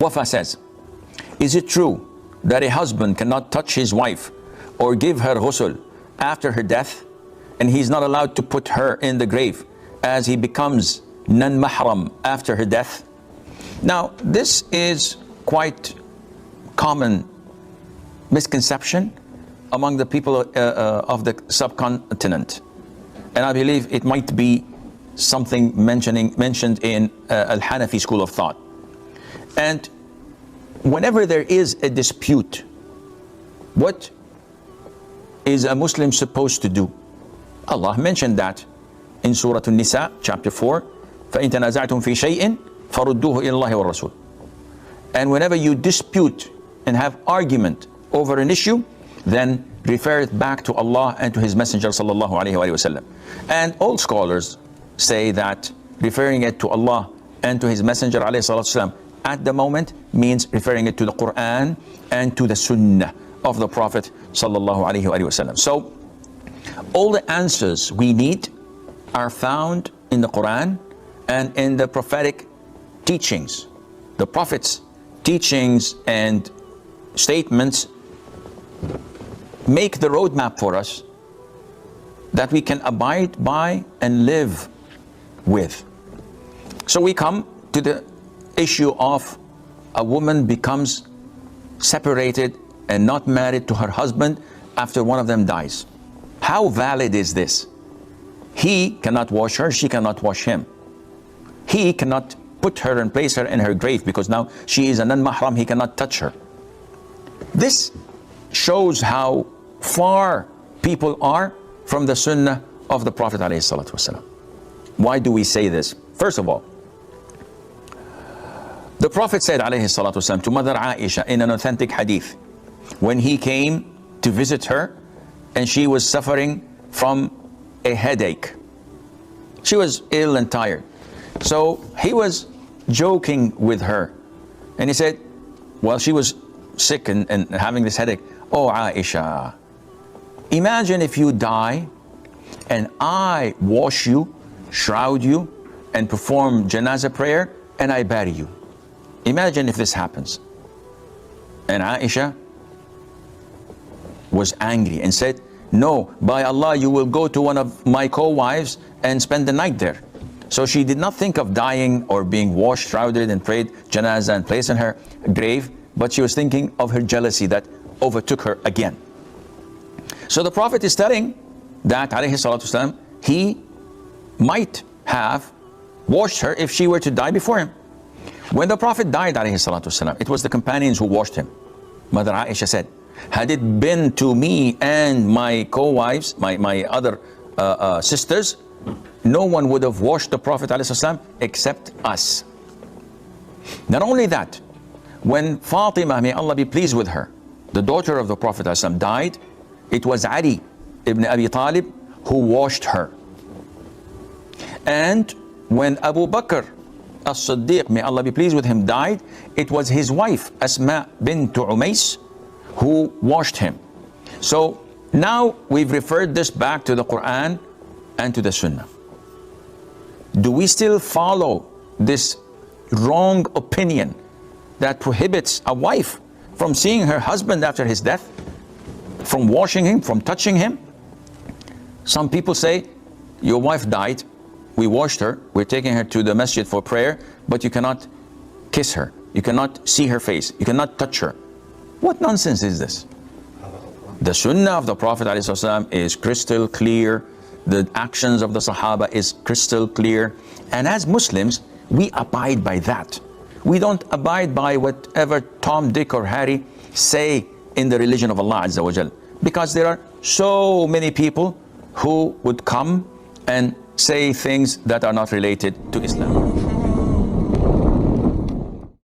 Wafa says, is it true that a husband cannot touch his wife or give her ghusl after her death, and he's not allowed to put her in the grave as he becomes non-mahram after her death? Now, this is quite common misconception among the people of the subcontinent, and I believe it might be something mentioned in Al-Hanafi school of thought. And whenever there is a dispute, what is a Muslim supposed to do? Allah mentioned that in Surah An-Nisa, chapter 4, فَإِن تَنَازَعْتُمْ فِي شَيْءٍ فَرُدُّوهُ إِلَى اللَّهِ وَالرَّسُولِ. And whenever you dispute and have argument over an issue, then refer it back to Allah and to His Messenger sallallahu alaihi wasallam. And all scholars say that referring it to Allah and to His Messenger alayhi salatu wasallam at the moment means referring it to the Qur'an and to the Sunnah of the Prophet sallallahu alaihi wasallam. So all the answers we need are found in the Qur'an and in the prophetic teachings. The Prophet's teachings and statements make the roadmap for us that we can abide by and live with. So we come to the issue of a woman becomes separated and not married to her husband after one of them dies. How valid is this? He cannot wash her, she cannot wash him. He cannot put her and place her in her grave because now she is a non-mahram, he cannot touch her. This shows how far people are from the Sunnah of the Prophet ﷺ. Why do we say this? First of all, the Prophet said ﷺ to Mother Aisha in an authentic hadith, when he came to visit her and she was suffering from a headache. She was ill and tired. So he was joking with her and he said, while she was sick and having this headache, "Oh Aisha, imagine if you die and I wash you, shroud you, and perform janazah prayer and I bury you. Imagine if this happens." And Aisha was angry and said, "No, by Allah, you will go to one of my co-wives and spend the night there." So she did not think of dying or being washed, shrouded, and prayed janazah and placed in her grave, but she was thinking of her jealousy that overtook her again. So the Prophet is telling that ﷺ, he might have washed her if she were to die before him. When the Prophet died ﷺ, it was the companions who washed him. Mother Aisha said, had it been to me and my co-wives, my other sisters, no one would have washed the Prophet ﷺ except us. Not only that, when Fatima, may Allah be pleased with her, the daughter of the Prophet ﷺ, died, it was Ali ibn Abi Talib who washed her. And when Abu Bakr as-Siddiq, may Allah be pleased with him, died, it was his wife Asma bint Umays who washed him. So now we've referred this back to the Quran and to the Sunnah. Do we still follow this wrong opinion that prohibits a wife from seeing her husband after his death, from washing him, from touching him? Some people say, your wife died, we washed her, we're taking her to the masjid for prayer, but you cannot kiss her, you cannot see her face, you cannot touch her. What nonsense is this? The Sunnah of the Prophet ﷺ is crystal clear. The actions of the Sahaba is crystal clear. And as Muslims, we abide by that. We don't abide by whatever Tom, Dick, or Harry say in the religion of Allah Azza wa Jal. Because there are so many people who would come and say things that are not related to Islam.